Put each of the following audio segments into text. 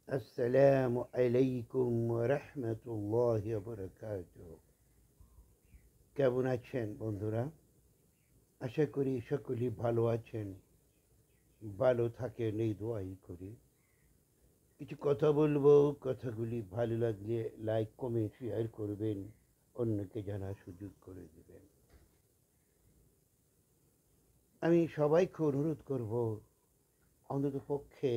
আসসালামু আলাইকুম রহমতুল্লাহি ওয়া বারাকাতুহু। কেমন আছেন বন্ধুরা? আশা করি সকলেই ভালো আছেন, ভালো থাকেন এই দোয়াই করি। কিছু কথা বলবো, কথাগুলি ভালো লাগলে লাইক কমেন্ট শেয়ার করবেন, অন্যকে জানার সুযোগ করে দেবেন। আমি সবাইকে অনুরোধ করব, অন্তত পক্ষে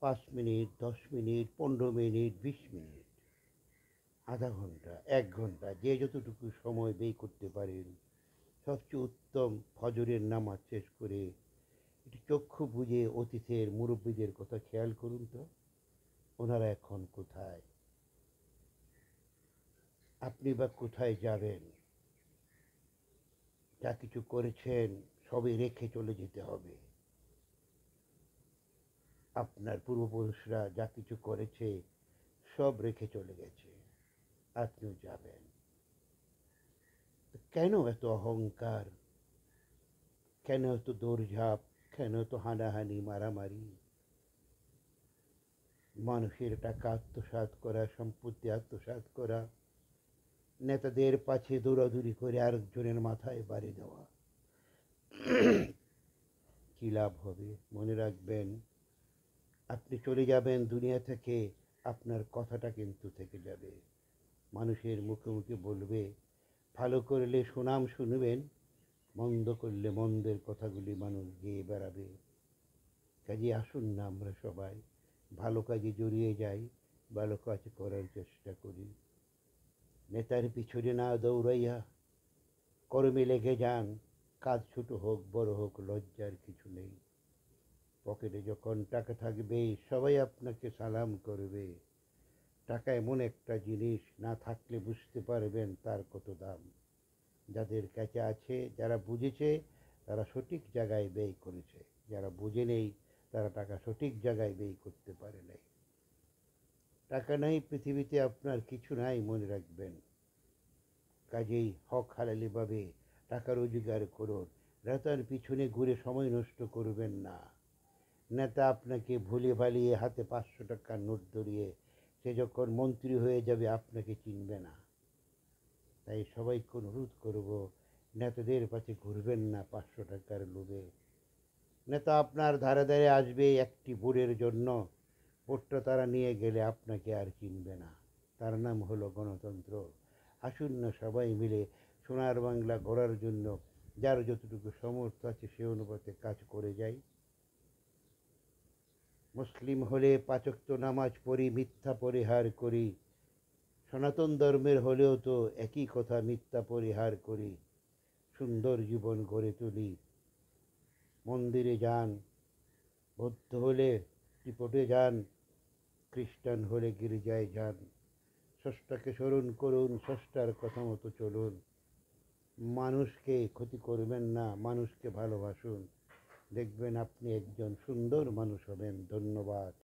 5 মিনিট, 10 মিনিট, 15 মিনিট, 20 মিনিট, আধা ঘন্টা, 1 ঘন্টা, যে যতটুকু সময় ব্যয় করতে পারেন, সবচেয়ে উত্তম ফজরের নামাজ শেষ করে একটু চক্ষু বুজে অতীতের মুরব্বীদের কথা খেয়াল করুন তো। ওনারা এখন কোথায়? আপনি বা কোথায় যাবেন? যা কিছু করেছেন সবই রেখে চলে যেতে হবে। আপনার পূর্বপুরুষরা যা কিছু করেছে সব রেখে চলে গেছে, আপনিও যাবেন। কেন এত অহংকার? কেন এত দৌড়ঝাঁপ? কেন এত হানাহানি, মারামারি? মানুষের টাকা আত্মসাৎ করা, সম্পত্তি আত্মসাৎ করা, নেতাদের পাশে দৌড়াদৌড়ি করে আরেকজনের মাথায় বাড়ি দেওয়া, কি লাভ হবে? মনে রাখবেন, আপনি চলে যাবেন দুনিয়া থেকে, আপনার কথাটা কিন্তু থেকে যাবে। মানুষের মুখে মুখে বলবে, ভালো করলে সুনাম শুনবেন, মন্দ করলে মন্দের কথাগুলি মানুষ গেয়ে বেড়াবে। কাজে আসুন না আমরা সবাই ভালো কাজে জড়িয়ে যাই, ভালো কাজ করার চেষ্টা করি। নেতার পিছনে না দৌড়াইয়া কর্মে লেগে যান। কাজ ছোট হোক বড় হোক, লজ্জার কিছু নেই। পকেটে যখন টাকা থাকবে সবাই আপনাকে সালাম করবে। টাকা এমন একটা জিনিস, না থাকলে বুঝতে পারবেন তার কত দাম। যাদের কাছে আছে, যারা বুঝেছে, তারা সঠিক জায়গায় ব্যয় করেছে। যারা বুঝে নেই, তারা টাকা সঠিক জায়গায় ব্যয় করতে পারে নাই। টাকা নাই পৃথিবীতে, আপনার কিছু নাই, মনে রাখবেন। কাজেই হক হালালিভাবে টাকা রোজগার করুন। নেতার পিছনে ঘুরে সময় নষ্ট করবেন না। নেতা আপনাকে ভুলে ভালিয়ে হাতে 500 টাকার নোট ধরিয়ে সে যখন মন্ত্রী হয়ে যাবে আপনাকে চিনবে না। তাই সবাইকে অনুরোধ করব, নেতাদের পাশে ঘুরবেন না 500 টাকার লোভে। নেতা আপনার ধারে ধারে আসবে একটি ভোটের জন্য। ভোটটা তারা নিয়ে গেলে আপনাকে আর চিনবে না। তার নাম হলো গণতন্ত্র। আসুন না সবাই মিলে সোনার বাংলা গড়ার জন্য যার যতটুকু সামর্থ্য আছে সে অনুপাতে কাজ করে যাই। মুসলিম হলে 5 ওয়াক্ত নামাজ পড়ি, মিথ্যা পরিহার করি। সনাতন ধর্মের হলেও তো একই কথা, মিথ্যা পরিহার করি, সুন্দর জীবন গড়ে তুলি। মন্দিরে যান, বৌদ্ধ হলে ত্রিপটে যান, খ্রিস্টান হলে গির্জায় যান। স্রষ্টাকে স্মরণ করুন, স্রষ্টার কথা মতো চলুন। মানুষকে ক্ষতি করবেন না, মানুষকে ভালোবাসুন। দেখবেন আপনি একজন সুন্দর মানুষ হবেন। ধন্যবাদ।